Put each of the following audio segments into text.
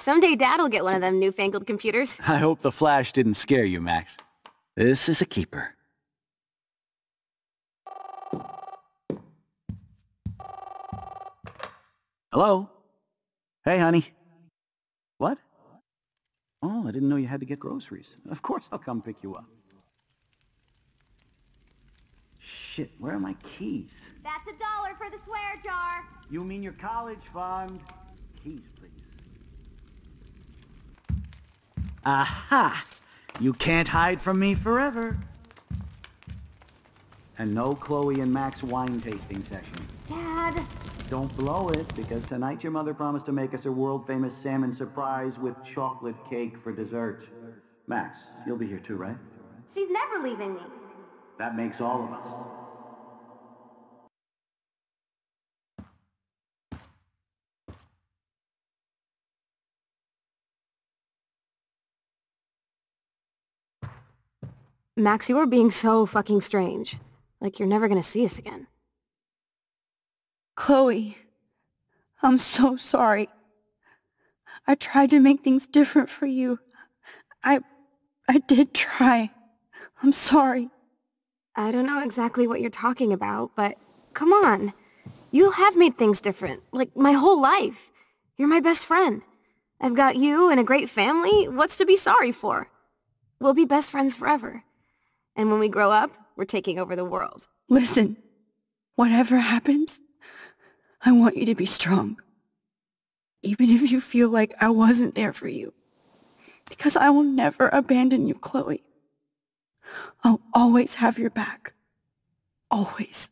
Someday Dad'll get one of them newfangled computers. I hope the flash didn't scare you, Max. This is a keeper. Hello? Hey, honey. What? Oh, I didn't know you had to get groceries. Of course I'll come pick you up. Shit, where are my keys? That's $1 for the swear jar. You mean your college fund? Keys, please. Aha! You can't hide from me forever. And no Chloe and Max wine tasting session. Dad. Don't blow it, because tonight your mother promised to make us a world-famous salmon surprise with chocolate cake for dessert. Max, you'll be here too, right? She's never leaving me. That makes all of us. Max, you are being so fucking strange. Like you're never gonna see us again. Chloe, I'm so sorry. I tried to make things different for you. I did try. I'm sorry. I don't know exactly what you're talking about, but come on. You have made things different, like my whole life. You're my best friend. I've got you and a great family. What's to be sorry for? We'll be best friends forever. And when we grow up, we're taking over the world. Listen, whatever happens, I want you to be strong. Even if you feel like I wasn't there for you. Because I will never abandon you, Chloe. I'll always have your back. Always.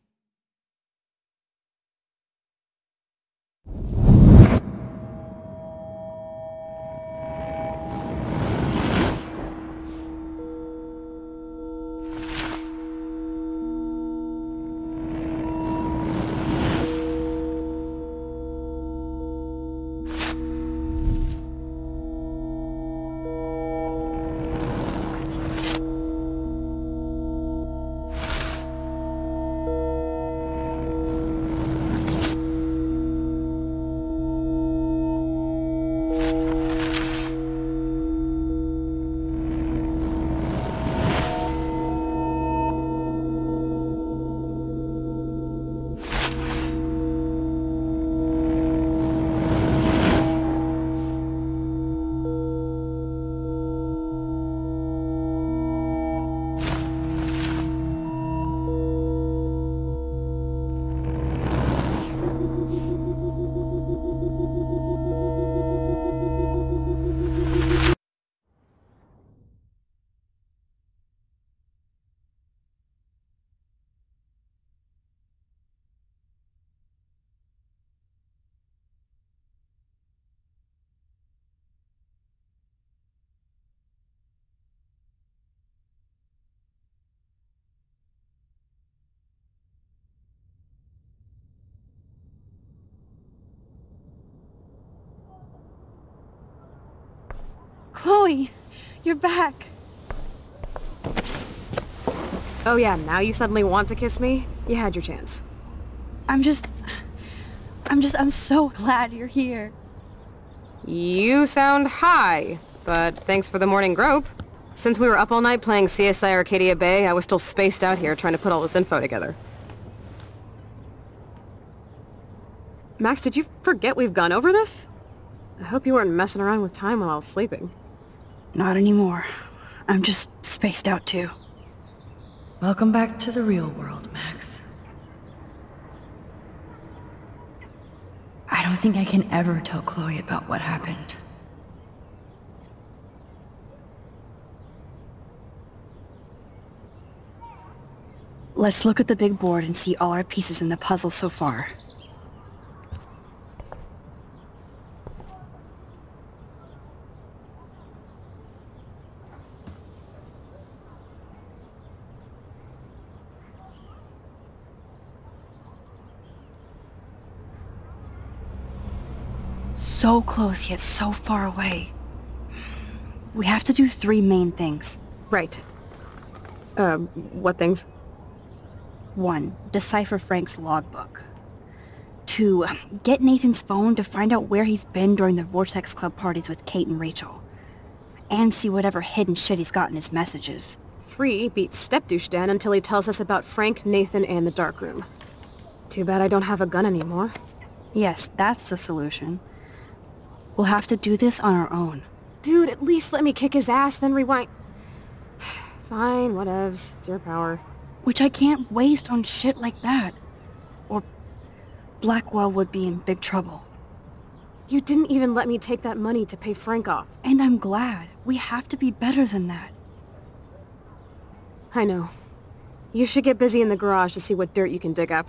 Chloe, you're back. Oh yeah, now you suddenly want to kiss me? You had your chance. I'm so glad you're here. You sound high, but thanks for the morning grope. Since we were up all night playing CSI Arcadia Bay, I was still spaced out here trying to put all this info together. Max, did you forget we've gone over this? I hope you weren't messing around with time while I was sleeping. Not anymore. I'm just spaced out too. Welcome back to the real world, Max. I don't think I can ever tell Chloe about what happened. Let's look at the big board and see all our pieces in the puzzle so far. So close, yet so far away. We have to do 3 main things. Right. What things? 1. Decipher Frank's logbook. to get Nathan's phone to find out where he's been during the Vortex Club parties with Kate and Rachel. And see whatever hidden shit he's got in his messages. 3 beats Step-douche Dan until he tells us about Frank, Nathan, and the darkroom. Too bad I don't have a gun anymore. Yes, that's the solution. We'll have to do this on our own. Dude, at least let me kick his ass, then rewind. Fine, whatevs. It's your power. Which I can't waste on shit like that. Or Blackwell would be in big trouble. You didn't even let me take that money to pay Frank off. And I'm glad. We have to be better than that. I know. You should get busy in the garage to see what dirt you can dig up.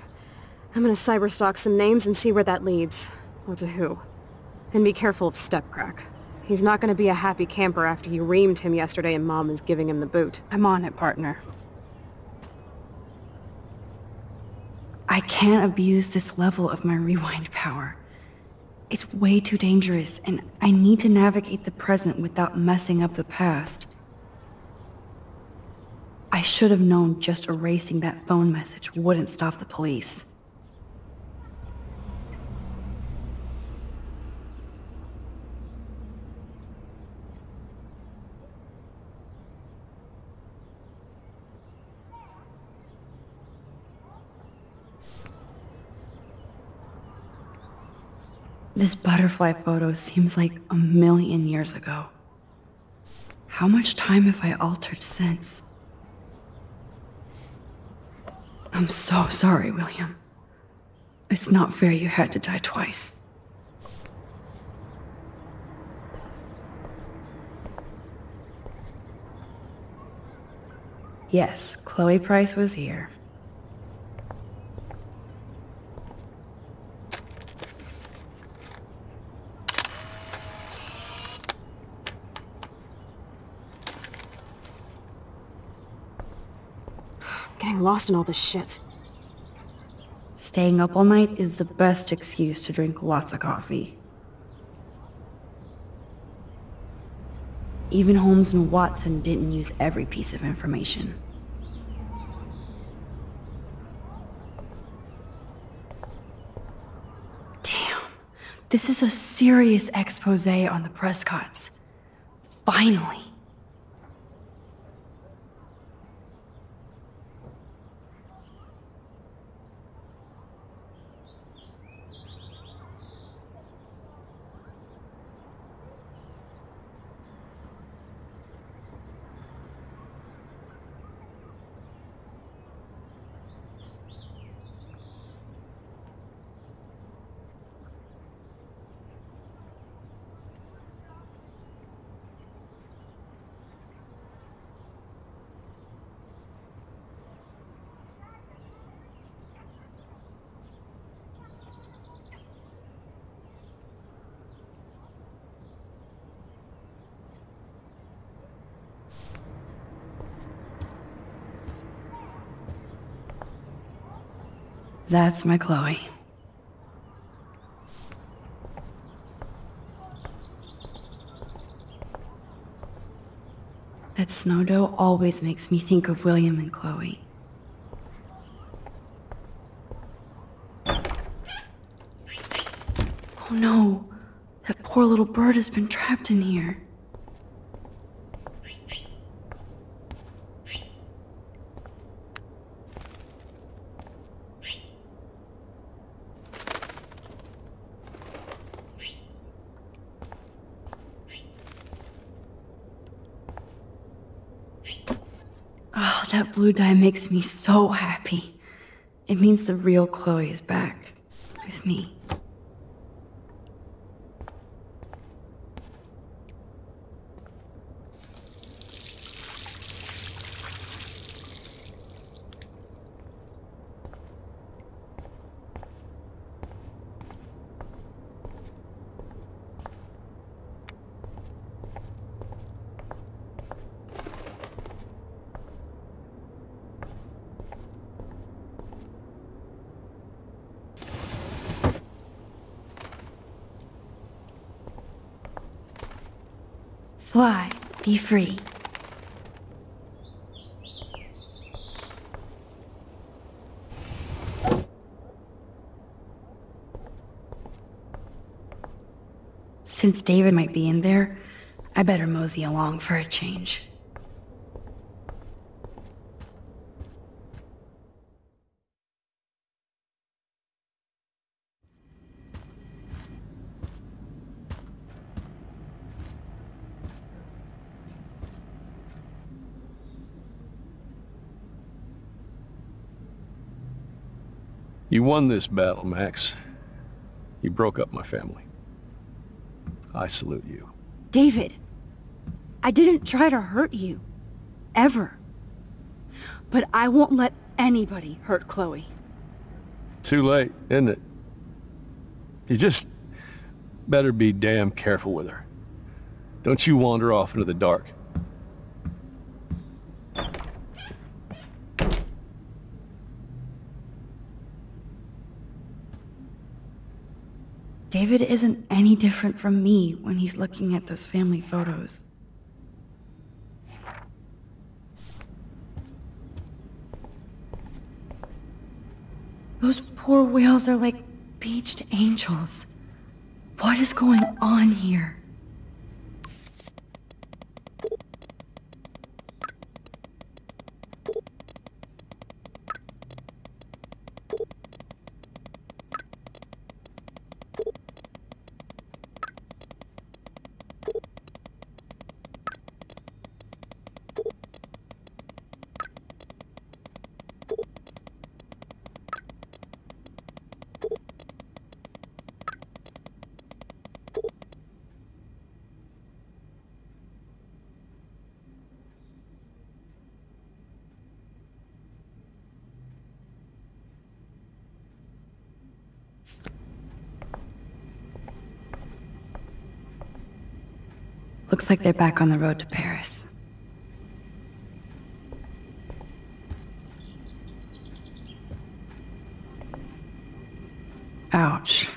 I'm gonna cyberstalk some names and see where that leads. Or to who. And be careful of Stepcrack. He's not gonna be a happy camper after you reamed him yesterday and Mom is giving him the boot. I'm on it, partner. I can't abuse this level of my rewind power. It's way too dangerous, and I need to navigate the present without messing up the past. I should have known just erasing that phone message wouldn't stop the police. This butterfly photo seems like a million years ago. How much time have I altered since? I'm so sorry, William. It's not fair you had to die twice. Yes, Chloe Price was here. Getting lost in all this shit. Staying up all night is the best excuse to drink lots of coffee. Even Holmes and Watson didn't use every piece of information. Damn, this is a serious expose on the Prescotts. Finally. That's my Chloe. That snow dough always makes me think of William and Chloe. Oh no, that poor little bird has been trapped in here. Oh, that blue dye makes me so happy. It means the real Chloe is back with me. Fly, be free. Since David might be in there, I better mosey along for a change. You won this battle, Max. You broke up my family. I salute you. David, I didn't try to hurt you. Ever. But I won't let anybody hurt Chloe. Too late, isn't it? You just better be damn careful with her. Don't you wander off into the dark. David isn't any different from me when he's looking at those family photos. Those poor whales are like beached angels. What is going on here? Looks like they're back on the road to Paris. Ouch.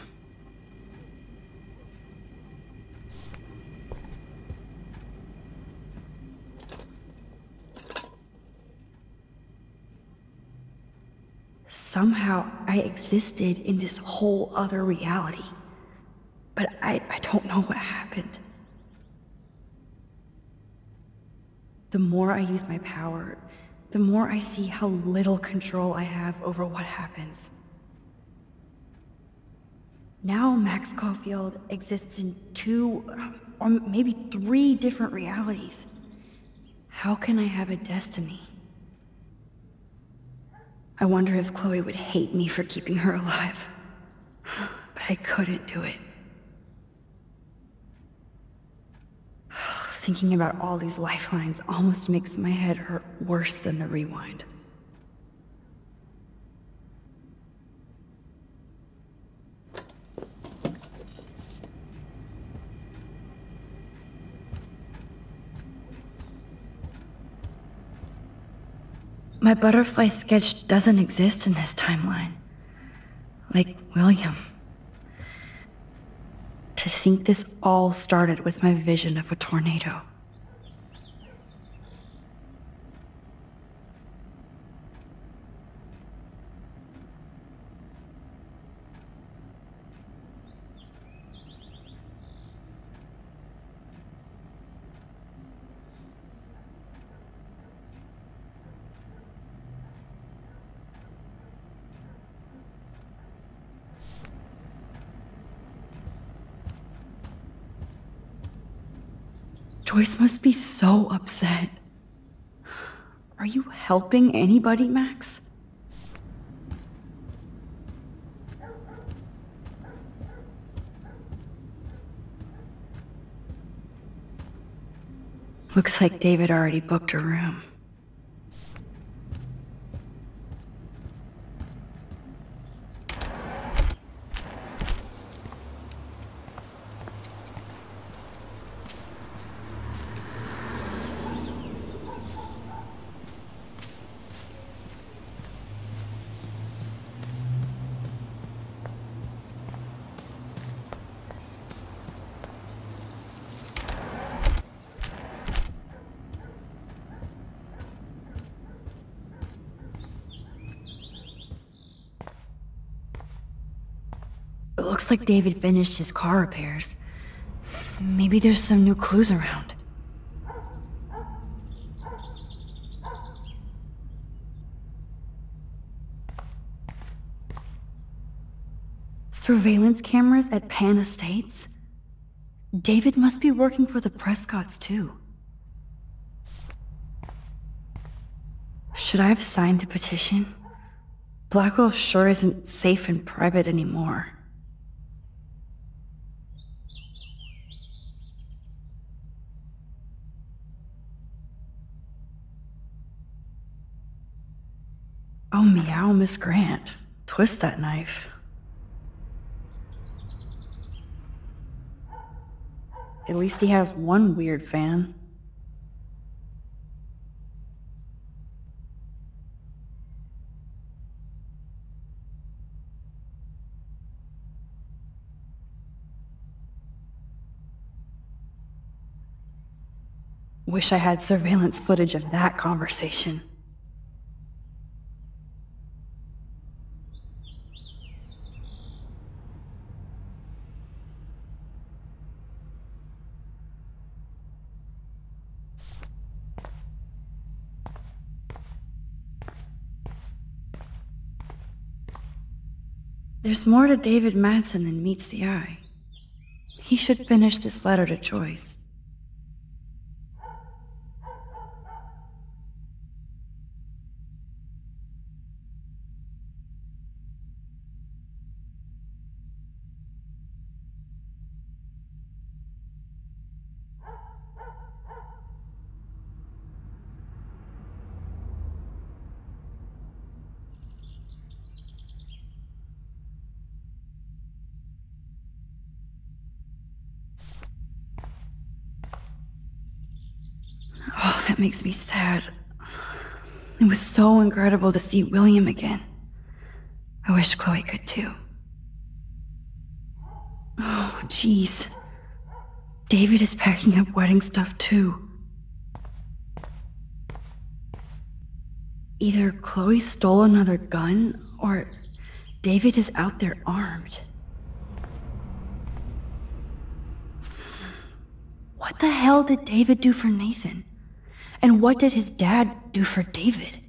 Somehow I existed in this whole other reality. But I don't know what happened. The more I use my power, the more I see how little control I have over what happens. Now Max Caulfield exists in 2, or maybe 3 different realities. How can I have a destiny? I wonder if Chloe would hate me for keeping her alive. But I couldn't do it. Thinking about all these lifelines almost makes my head hurt worse than the rewind. My butterfly sketch doesn't exist in this timeline. Like William. To think this all started with my vision of a tornado. Joyce must be so upset. Are you helping anybody, Max? Looks like David already booked a room. It looks like David finished his car repairs. Maybe there's some new clues around. Surveillance cameras at Pan Estates? David must be working for the Prescotts too. Should I have signed the petition? Blackwell sure isn't safe and private anymore. Oh, meow, Miss Grant. Twist that knife. At least he has one weird fan. Wish I had surveillance footage of that conversation. There's more to David Madsen than meets the eye. He should finish this letter to Joyce. Oh, that makes me sad. It was so incredible to see William again. I wish Chloe could too. Oh, jeez. David is packing up wedding stuff too. Either Chloe stole another gun, or David is out there armed. What the hell did David do for Nathan? And what did his dad do for David?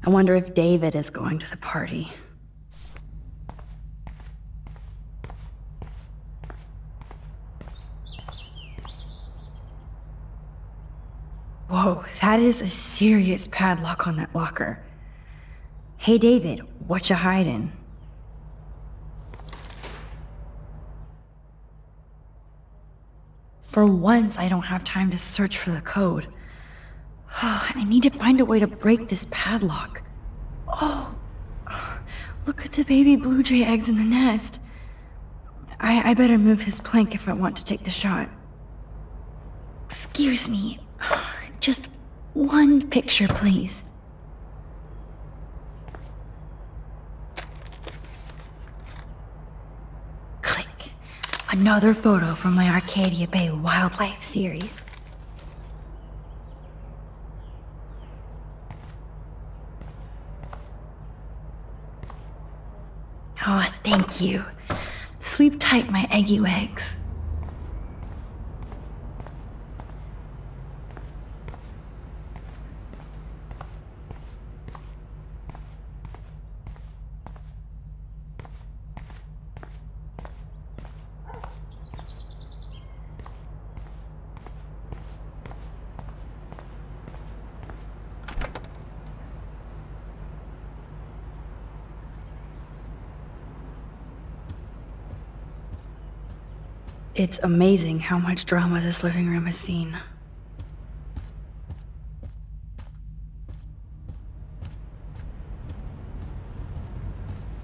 I wonder if David is going to the party. Whoa, that is a serious padlock on that locker. Hey David, what you hiding? For once, I don't have time to search for the code. I need to find a way to break this padlock. Oh, look at the baby blue jay eggs in the nest. I better move his plank if I want to take the shot. Excuse me, just one picture, please. Click. Another photo from my Arcadia Bay wildlife series. Oh, thank you. Sleep tight, my eggy legs. It's amazing how much drama this living room has seen.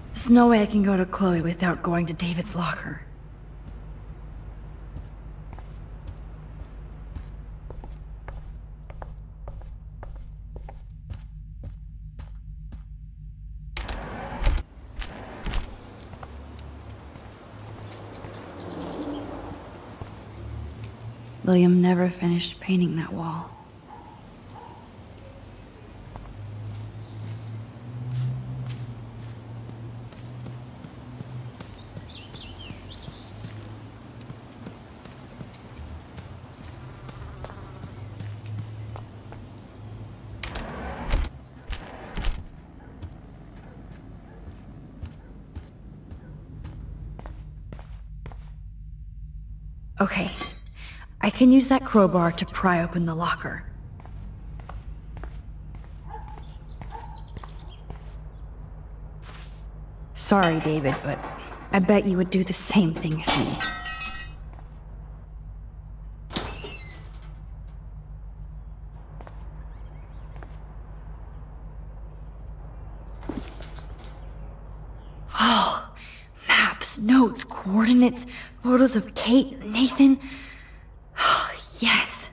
There's no way I can go to Chloe without going to David's locker. William never finished painting that wall. Okay. I can use that crowbar to pry open the locker. Sorry, David, but I bet you would do the same thing as me. Oh, maps, notes, coordinates, photos of Kate, Nathan. Oh, yes.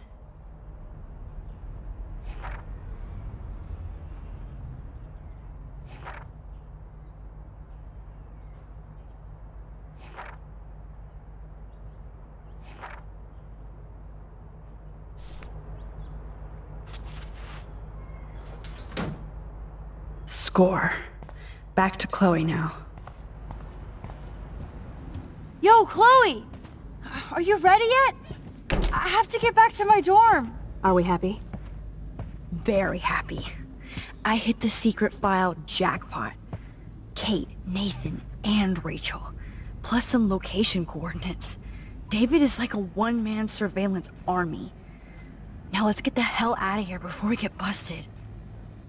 Score. Back to Chloe now. Yo, Chloe! Are you ready yet? I have to get back to my dorm. Are we happy? Very happy. I hit the secret file jackpot. Kate, Nathan, and Rachel. Plus some location coordinates. David is like a one-man surveillance army. Now let's get the hell out of here before we get busted.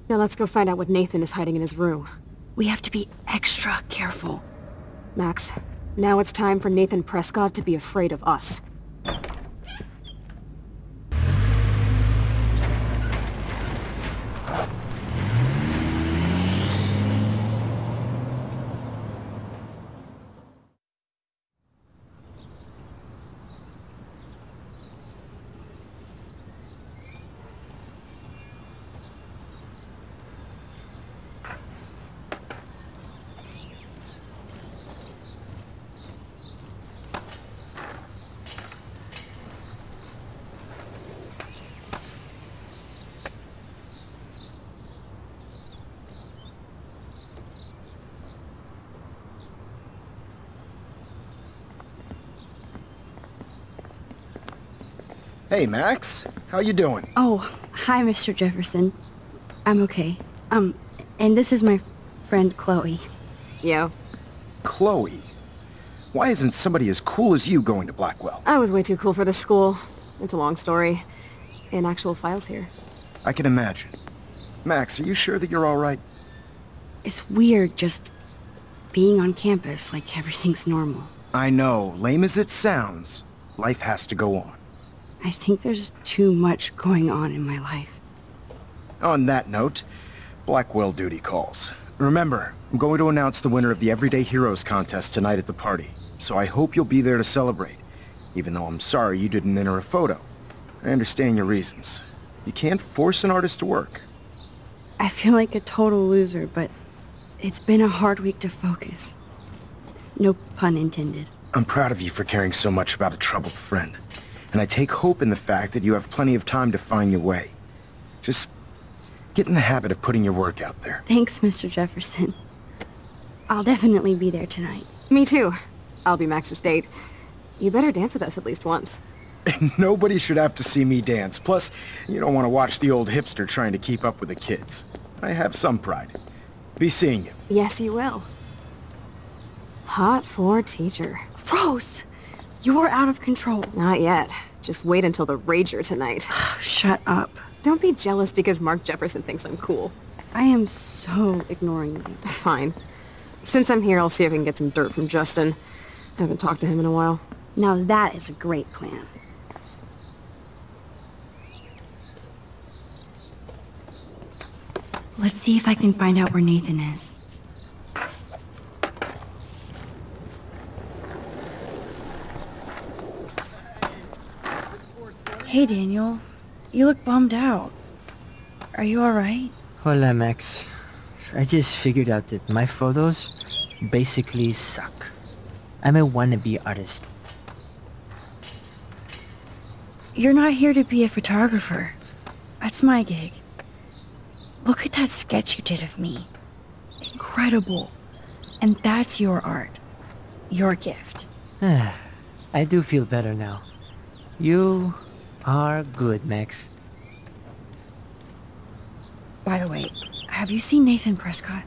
Now let's go find out what Nathan is hiding in his room. We have to be extra careful. Max, now it's time for Nathan Prescott to be afraid of us. Hey, Max. How you doing? Oh, hi, Mr. Jefferson. I'm okay. And this is my friend Chloe. Yo. Chloe? Why isn't somebody as cool as you going to Blackwell? I was way too cool for this school. It's a long story. And actual files here. I can imagine. Max, are you sure that you're all right? It's weird just being on campus like everything's normal. I know. Lame as it sounds, life has to go on. I think there's too much going on in my life. On that note, Blackwell duty calls. Remember, I'm going to announce the winner of the Everyday Heroes contest tonight at the party, so I hope you'll be there to celebrate, even though I'm sorry you didn't enter a photo. I understand your reasons. You can't force an artist to work. I feel like a total loser, but it's been a hard week to focus. No pun intended. I'm proud of you for caring so much about a troubled friend. And I take hope in the fact that you have plenty of time to find your way. Just get in the habit of putting your work out there. Thanks, Mr. Jefferson. I'll definitely be there tonight. Me too. I'll be Max's date. You better dance with us at least once. Nobody should have to see me dance. Plus, you don't want to watch the old hipster trying to keep up with the kids. I have some pride. Be seeing you. Yes, you will. Hot for teacher. Gross! You are out of control. Not yet. Just wait until the rager tonight. Shut up. Don't be jealous because Mark Jefferson thinks I'm cool. I am so ignoring you. Fine. Since I'm here, I'll see if I can get some dirt from Justin. I haven't talked to him in a while. Now that is a great plan. Let's see if I can find out where Nathan is. Hey, Daniel. You look bummed out. Are you alright? Hola, Max. I just figured out that my photos basically suck. I'm a wannabe artist. You're not here to be a photographer. That's my gig. Look at that sketch you did of me. Incredible. And that's your art. Your gift. I do feel better now. You are good, Max. By the way, have you seen Nathan Prescott?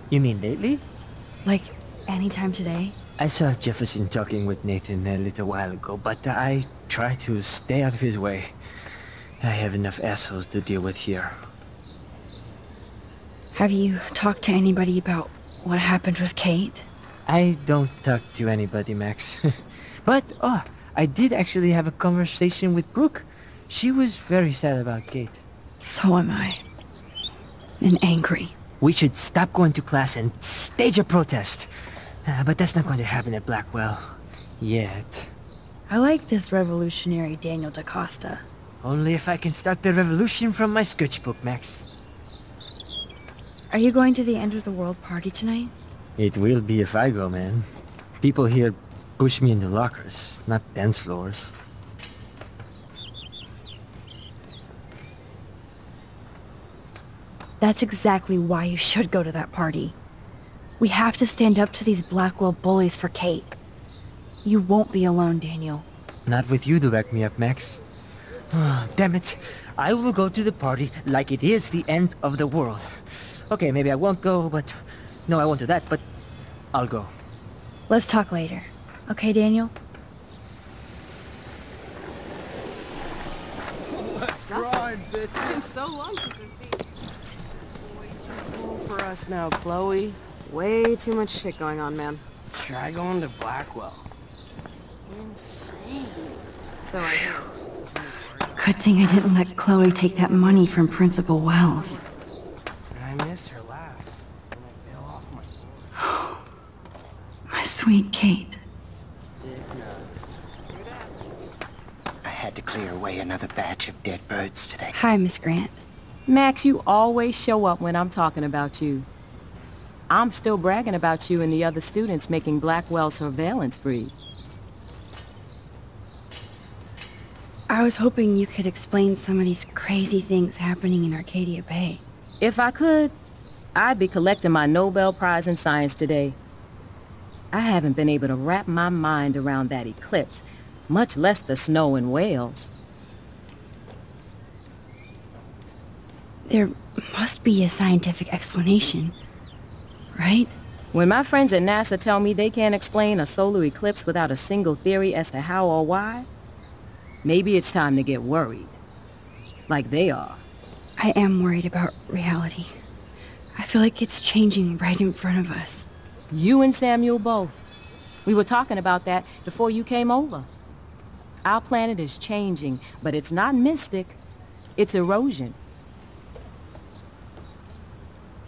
You mean lately? Like, anytime today? I saw Jefferson talking with Nathan a little while ago, but I try to stay out of his way. I have enough assholes to deal with here. Have you talked to anybody about what happened with Kate? I don't talk to anybody, Max. But, I did actually have a conversation with Brooke. She was very sad about Kate. So am I. And angry. We should stop going to class and stage a protest. But that's not going to happen at Blackwell. Yet. I like this revolutionary Daniel DaCosta. Only if I can start the revolution from my sketchbook, Max. Are you going to the end of the world party tonight? It will be if I go, man. People here push me into lockers, not dance floors. That's exactly why you should go to that party. We have to stand up to these Blackwell bullies for Kate. You won't be alone, Daniel. Not with you to back me up, Max. Oh, damn it. I will go to the party like it is the end of the world. Okay, maybe I won't go, but... No, I won't do that, but I'll go. Let's talk later. Okay, Daniel? Let's grind, bitch. It's been so long since I've seen you. Way too cool for us now, Chloe. Way too much shit going on, man. Try going to Blackwell. Insane. So I hear. Good thing I didn't let Chloe take that money from Principal Wells. I miss her laugh when I bail off my... My sweet Kate. I had to clear away another batch of dead birds today. Hi, Miss Grant. Max, you always show up when I'm talking about you. I'm still bragging about you and the other students making Blackwell surveillance free. I was hoping you could explain some of these crazy things happening in Arcadia Bay. If I could, I'd be collecting my Nobel Prize in Science today. I haven't been able to wrap my mind around that eclipse, much less the snow in Wales. There must be a scientific explanation, right? When my friends at NASA tell me they can't explain a solar eclipse without a single theory as to how or why, maybe it's time to get worried. Like they are. I am worried about reality. I feel like it's changing right in front of us. You and Samuel both. We were talking about that before you came over. Our planet is changing, but it's not mystic. It's erosion.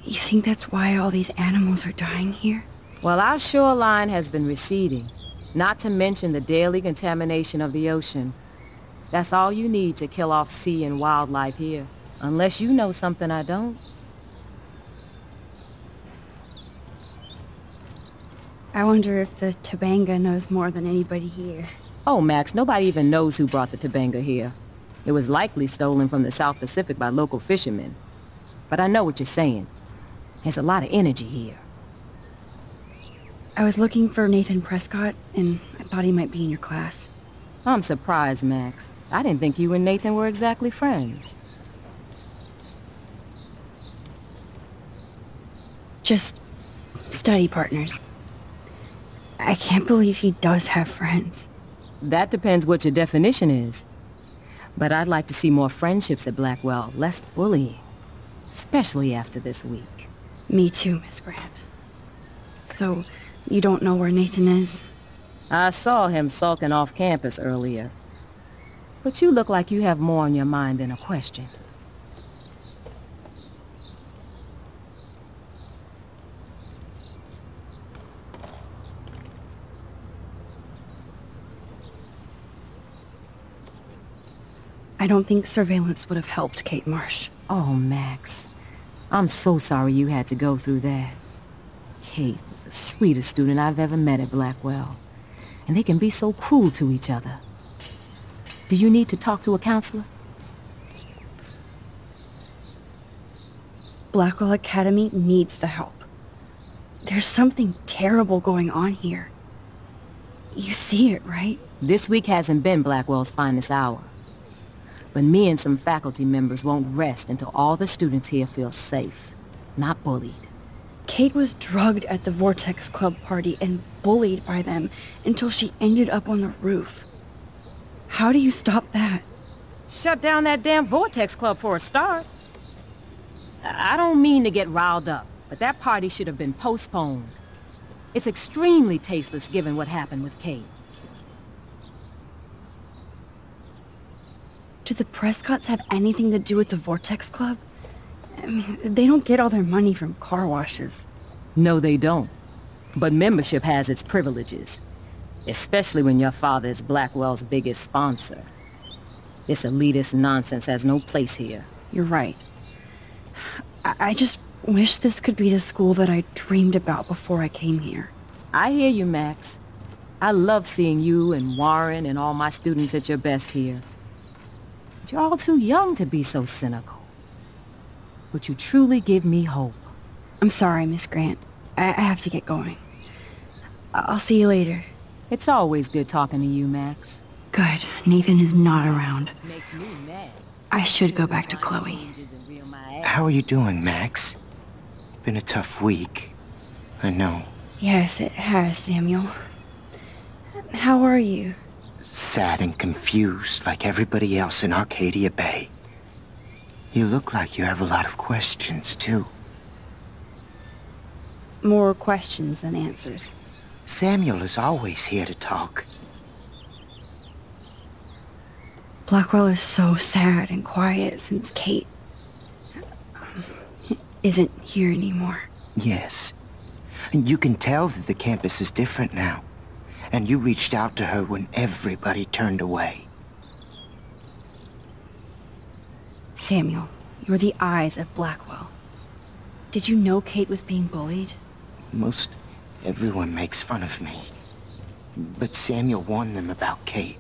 You think that's why all these animals are dying here? Well, our shoreline has been receding, not to mention the daily contamination of the ocean. That's all you need to kill off sea and wildlife here. Unless you know something I don't. I wonder if the Tobanga knows more than anybody here. Oh, Max, nobody even knows who brought the Tobanga here. It was likely stolen from the South Pacific by local fishermen. But I know what you're saying. There's a lot of energy here. I was looking for Nathan Prescott, and I thought he might be in your class. I'm surprised, Max. I didn't think you and Nathan were exactly friends. Just study partners. I can't believe he does have friends. That depends what your definition is. But I'd like to see more friendships at Blackwell, less bullying. Especially after this week. Me too, Miss Grant. So, you don't know where Nathan is? I saw him sulking off campus earlier. But you look like you have more on your mind than a question. I don't think surveillance would have helped Kate Marsh. Oh, Max. I'm so sorry you had to go through that. Kate was the sweetest student I've ever met at Blackwell. And they can be so cruel to each other. Do you need to talk to a counselor? Blackwell Academy needs the help. There's something terrible going on here. You see it, right? This week hasn't been Blackwell's finest hour. But me and some faculty members won't rest until all the students here feel safe, not bullied. Kate was drugged at the Vortex Club party and bullied by them until she ended up on the roof. How do you stop that? Shut down that damn Vortex Club for a start. I don't mean to get riled up, but that party should have been postponed. It's extremely tasteless given what happened with Kate. Do the Prescotts have anything to do with the Vortex Club? I mean, they don't get all their money from car washes. No, they don't. But membership has its privileges. Especially when your father is Blackwell's biggest sponsor. This elitist nonsense has no place here. You're right. I just wish this could be the school that I dreamed about before I came here. I hear you, Max. I love seeing you and Warren and all my students at your best here. But you're all too young to be so cynical. But you truly give me hope. I'm sorry, Miss Grant. I have to get going. I'll see you later. It's always good talking to you, Max. Good. Nathan is not around. Makes me mad. I should go back to Chloe. How are you doing, Max? Been a tough week. I know. Yes, it has, Samuel. How are you? Sad and confused like everybody else in Arcadia Bay. You look like you have a lot of questions, too. More questions than answers. Samuel is always here to talk. Blackwell is so sad and quiet since Kate isn't here anymore. Yes. You can tell that the campus is different now. And you reached out to her when everybody turned away. Samuel, you're the eyes of Blackwell. Did you know Kate was being bullied? Most everyone makes fun of me. But Samuel warned them about Kate.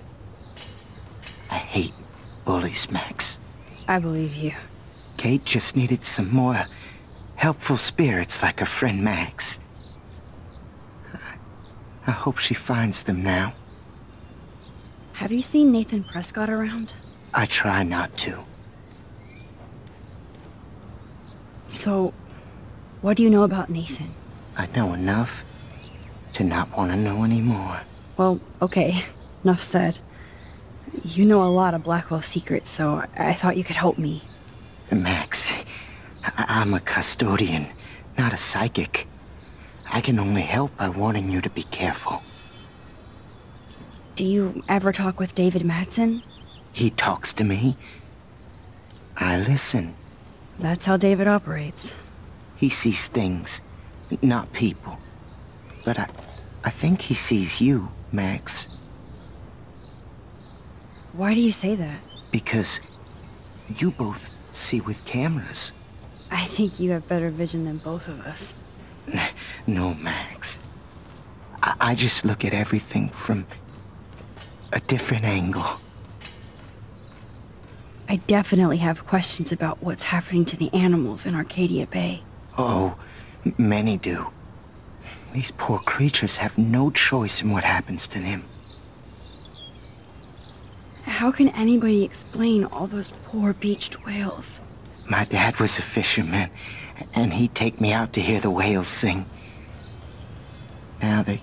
I hate bullies, Max. I believe you. Kate just needed some more helpful spirits like her friend Max. I hope she finds them now. Have you seen Nathan Prescott around? I try not to. So, what do you know about Nathan? I know enough to not want to know anymore. Well, okay. Enough said. You know a lot of Blackwell secrets, so I thought you could help me. Max, I'm a custodian, not a psychic. I can only help by warning you to be careful. Do you ever talk with David Madsen? He talks to me. I listen. That's how David operates. He sees things, not people. But I think he sees you, Max. Why do you say that? Because you both see with cameras. I think you have better vision than both of us. No, Max. I just look at everything from a different angle. I definitely have questions about what's happening to the animals in Arcadia Bay. Oh, many do. These poor creatures have no choice in what happens to them. How can anybody explain all those poor beached whales? My dad was a fisherman, and he'd take me out to hear the whales sing. Now they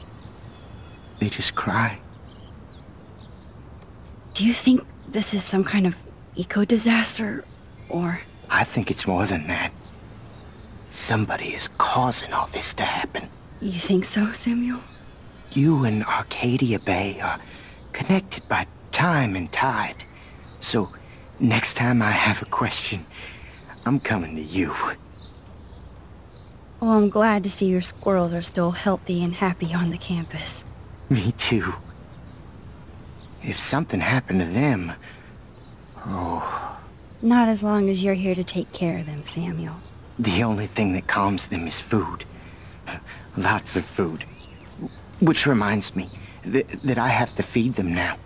just cry. Do you think this is some kind of eco-disaster, or...? I think it's more than that. Somebody is causing all this to happen. You think so, Samuel? You and Arcadia Bay are connected by time and tide. So, next time I have a question, I'm coming to you. Well, I'm glad to see your squirrels are still healthy and happy on the campus. Me too. If something happened to them... Oh... Not as long as you're here to take care of them, Samuel. The only thing that calms them is food. Lots of food. Which reminds me that I have to feed them now.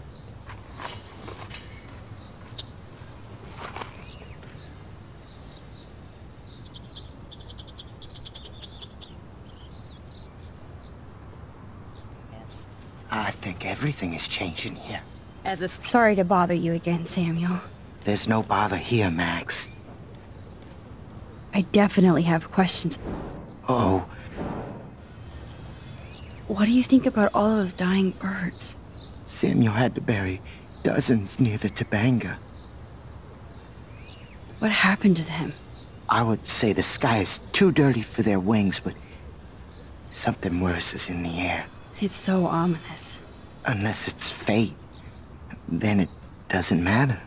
I think everything is changing here. Sorry to bother you again, Samuel. There's no bother here, Max. I definitely have questions. Oh, What do you think about all those dying birds? Samuel had to bury dozens near the Tabanga. What happened to them? I would say the sky is too dirty for their wings, but something worse is in the air. It's so ominous. Unless it's fate, then it doesn't matter.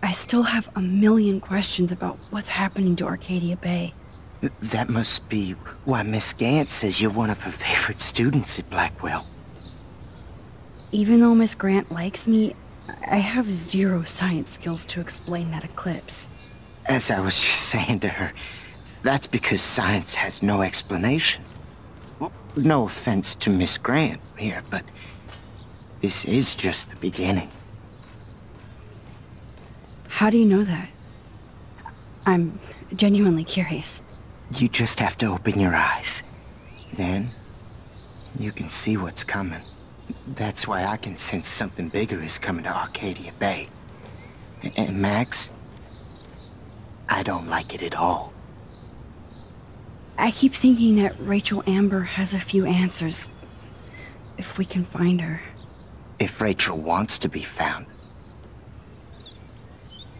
I still have a million questions about what's happening to Arcadia Bay. That must be why Miss Gant says you're one of her favorite students at Blackwell. Even though Miss Grant likes me, I have zero science skills to explain that eclipse. As I was just saying to her, that's because science has no explanation. Well, no offense to Miss Grant here, but this is just the beginning. How do you know that? I'm genuinely curious. You just have to open your eyes. Then, you can see what's coming. That's why I can sense something bigger is coming to Arcadia Bay. And Max, I don't like it at all. I keep thinking that Rachel Amber has a few answers. If we can find her. If Rachel wants to be found.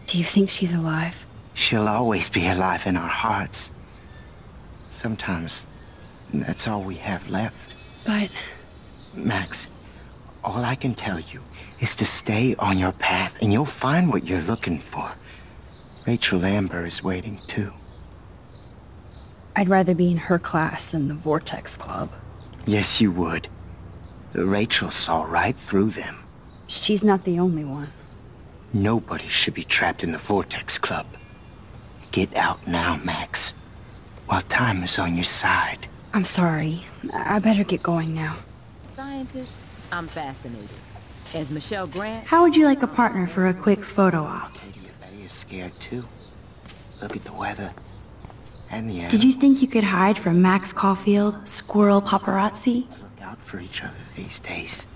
Do you think she's alive? She'll always be alive in our hearts. Sometimes, that's all we have left. But... Max, all I can tell you is to stay on your path and you'll find what you're looking for. Rachel Amber is waiting too. I'd rather be in her class than the Vortex Club. Yes, you would. Rachel saw right through them. She's not the only one. Nobody should be trapped in the Vortex Club. Get out now, Max, while time is on your side. I'm sorry. I better get going now. Scientist, I'm fascinated. As Michelle Grant... How would you like a partner for a quick photo op? Arcadia Bay is scared too. Look at the weather. And the Did you think you could hide from Max Caulfield, squirrel paparazzi? look out for each other these days.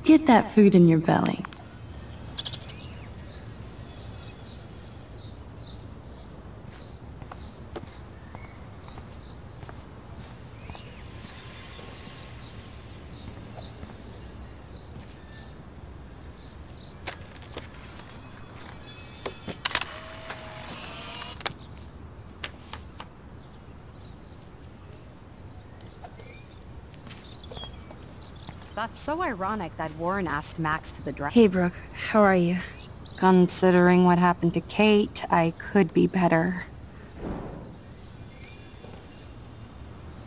Get that food in your belly. That's so ironic that Warren asked Max to the dress. Hey, Brooke. How are you? Considering what happened to Kate, I could be better.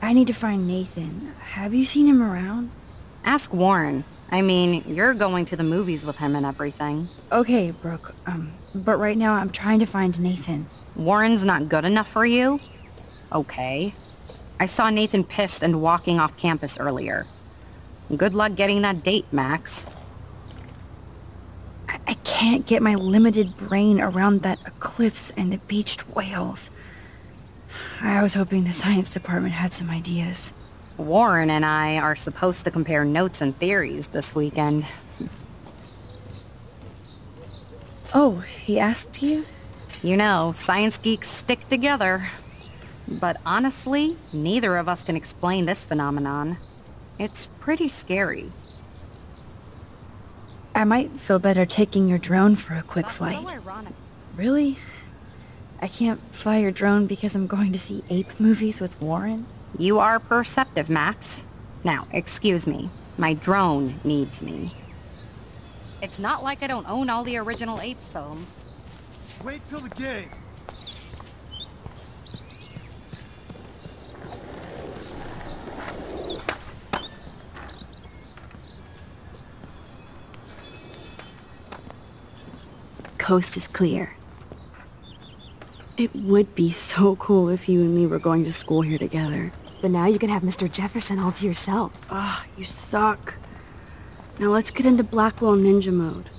I need to find Nathan. Have you seen him around? Ask Warren. I mean, you're going to the movies with him and everything. Okay, Brooke. But right now I'm trying to find Nathan. Warren's not good enough for you? Okay. I saw Nathan pissed and walking off campus earlier. Good luck getting that date, Max. I can't get my limited brain around that eclipse and the beached whales. I was hoping the science department had some ideas. Warren and I are supposed to compare notes and theories this weekend. Oh, he asked you? You know, science geeks stick together. But honestly, neither of us can explain this phenomenon. It's pretty scary. I might feel better taking your drone for a quick That's flight. so ironic. Really? I can't fly your drone because I'm going to see ape movies with Warren? You are perceptive, Max. Now, excuse me. My drone needs me. It's not like I don't own all the original Apes films. Wait till the game. Coast is clear. It would be so cool if you and me were going to school here together. But now you can have Mr. Jefferson all to yourself. Ah, you suck. Now let's get into Blackwell Ninja mode.